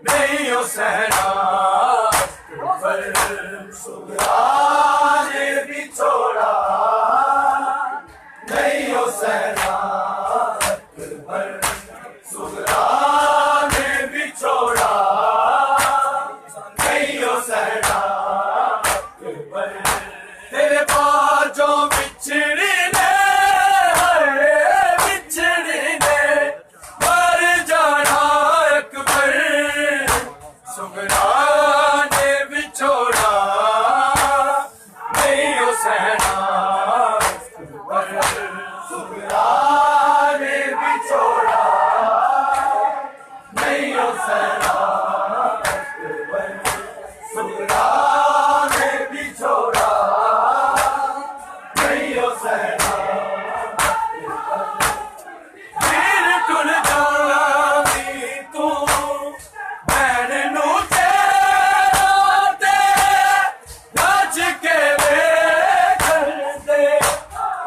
नहीं हो सहना पर सुगरा ने भी छोड़ा नहीं हो सहना पर सुगरा ने भी छोड़ा नहीं हो सहना पर तेरे बाजों बिछड़ी ने बिछड़ी ने मर जाना अकबर सुगरा ने बिछोड़ा नहीं हो सहना पर सुगरा ने बिछोड़ा नहीं हो सहना पर सुगरा ने बिछोड़ा नहीं हो सहना फिर टुल जावी तू भैन नू ते रज के वे दे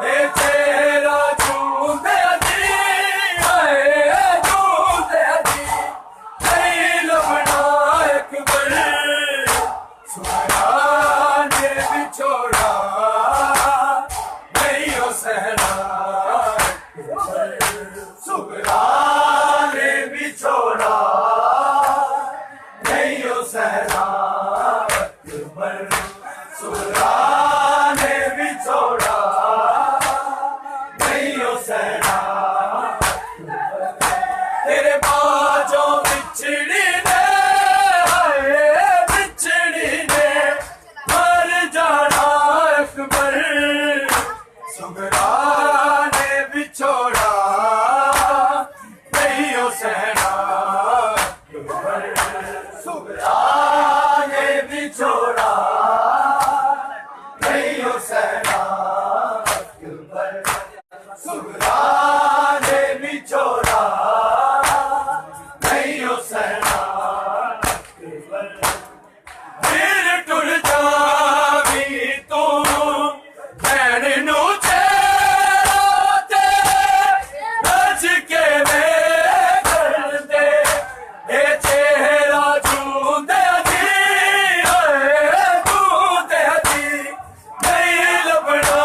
ए तेरा झूठे दी झूठे दी नहीं लबना अकबर सुगरा ने बिछोड़ा नहीं हो सहना सुगरा ने बिछोड़ा नहीं हो सहना सुगरा ने बिछोड़ा नहीं हो सहना तेरे बाजों बिछड़ी ने बिछड़ी ने मर जाना अकबर सुगरा ने बिछोड़ा नहीं हो सहना सुगरा ने बिछोड़ा नहीं हो सहना सुगरा ने बिछोड़ा नहीं हो सहना फिर टुर जावी तू भैन नू ते रज के वे दे ए चेहरा झूठे दी झूठे दी नहीं लबना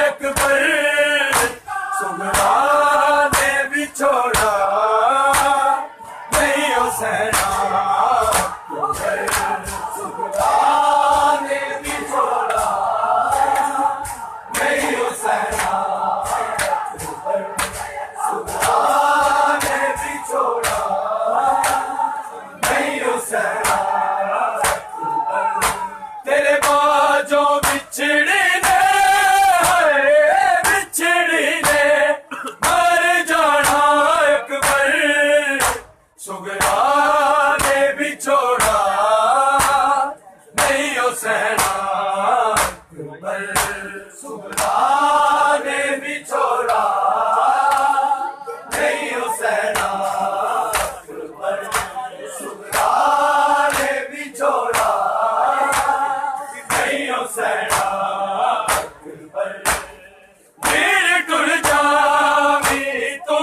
अकबर सुगरा ने बिछोड़ा नहीं हो सहना सुगरा ने बिछोड़ा नहीं हो सहना सुगरा ने बिछोड़ा नहीं हो सहना तेरे बाजों बिछड़ी ने बिछड़ी ने मर जाना अकबर सुगरा ने बिछोड़ा नहीं हो सहना सुगरा ने बिछोड़ा नहीं हो सहना सुगरा ने बिछोड़ा नहीं हो सहना फिर टुल जावी तू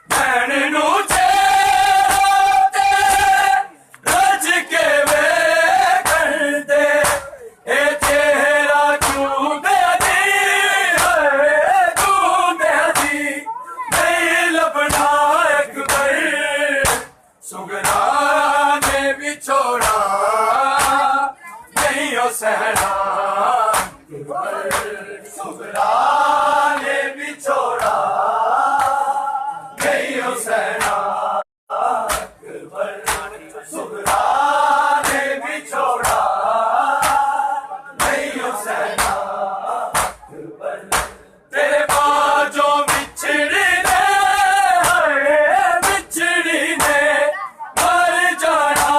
भैन नू ते रज के वे दे ए तेरा झूठे दी झूठे दी नहीं लबना अकबर सुगरा ने बिछोड़ा नहीं हो सहना सुगरा ने बिछोड़ा नहीं हो सहना सुगरा ने बिछोड़ा नहीं हो सहना तेरे बाजों बिछड़ी ने बिछड़ी ने मर जाना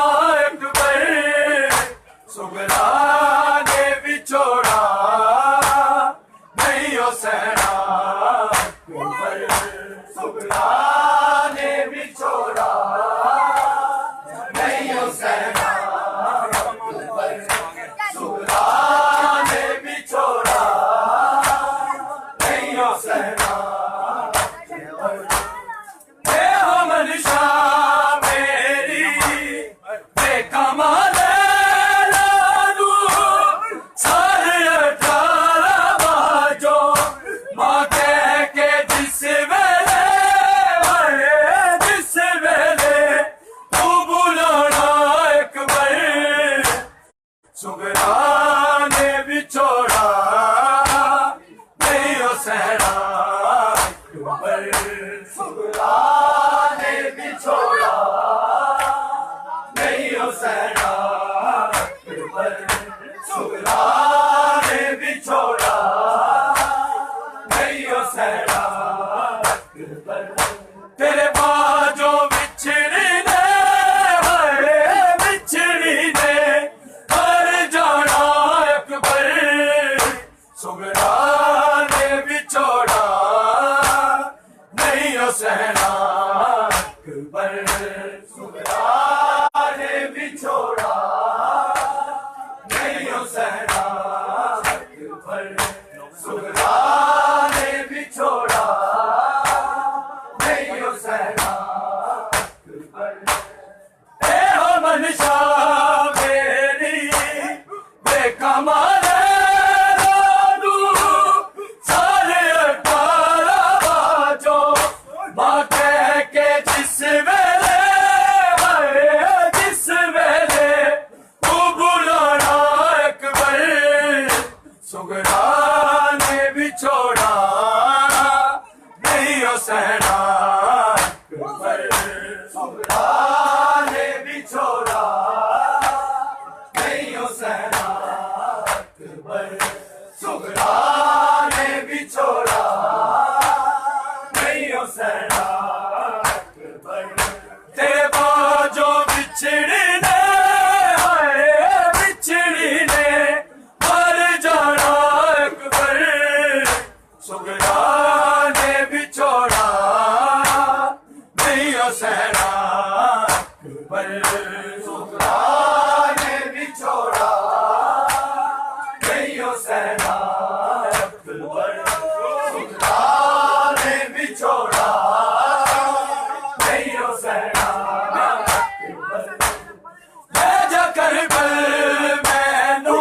अकबर सुगरा ने सुगरा ने बिछोड़ा नहीं हो सहना पर सुगरा ने बिछोड़ा नहीं हो सहना ए हो मनशा मेरी बेकमाल सुगरा ने बिछोड़ा नहीं हो सहना सुगरा ने बिछोड़ा नहीं हो सहना सुगरा ने बिछोड़ा नहीं हो सहना तेरे बाजो बिछड़ी ने बिछड़ी ने सुगरा ने बिछोड़ा नहीं हो सहना सुगरा ने बिछोड़ा नहीं हो सहना सुगरा ने बिछोड़ा नहीं हो सहना ले जाकर बल मैनू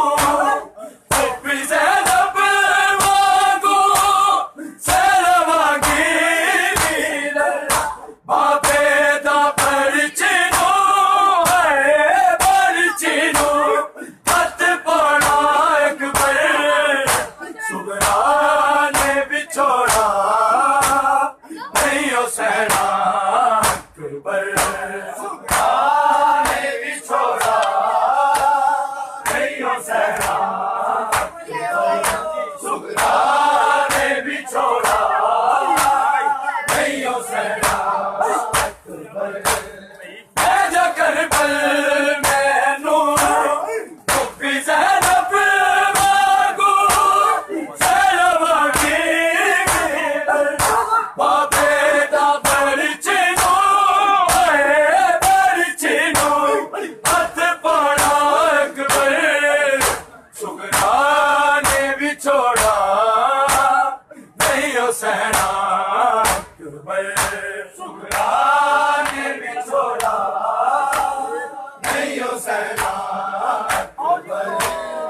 बिछोड़ा नहीं हो सहना सुगरा ने बिछोड़ा नहीं हो सहना सुगरा ने बिछोड़ा नहीं हो सहना मैं जाकर बल मैनू बिछोड़ा नहीं हो सहना सुगरा ने बिछोड़ा नहीं हो सहना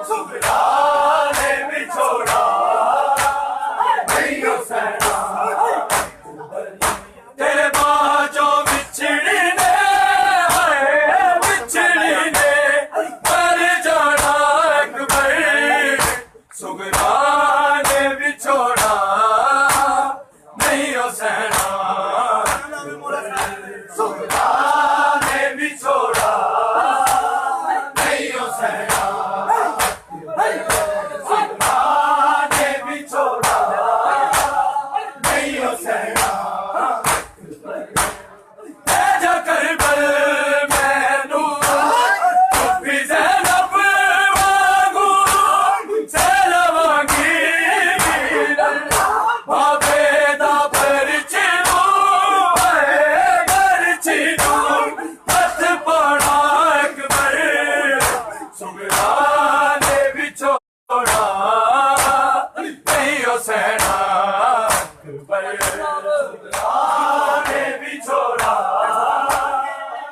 सुगरा ने बिछोड़ा नहीं हो सहना तेरे बाजो बिछड़ी ने मर जाना अकबर सुगरा ने बिछोड़ा नहीं हो सहना सुगरा ने बिछोड़ा नहीं हो सहना सुगरा ने बिछोड़ा नहीं हो सहना ले जाकर बल मैनू सुगरा ने बिछोड़ा नहीं हो सहना सुगरा ने बिछोड़ा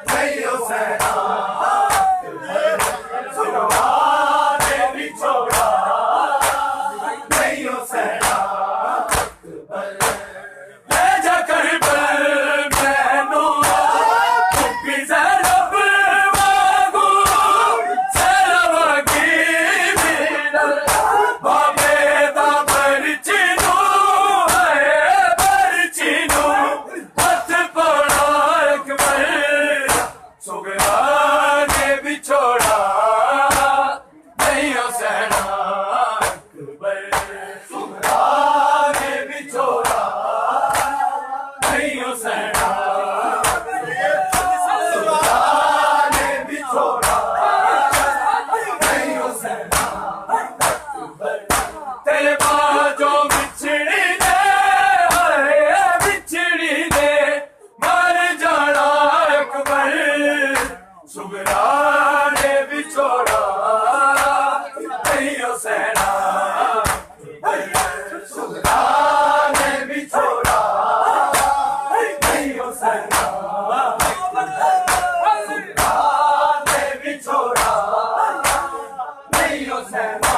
नहीं हो सहना सुगरा ने बिछोड़ा नहीं हो सहना ले जाकर बल मैनू सुगरा শ্যামা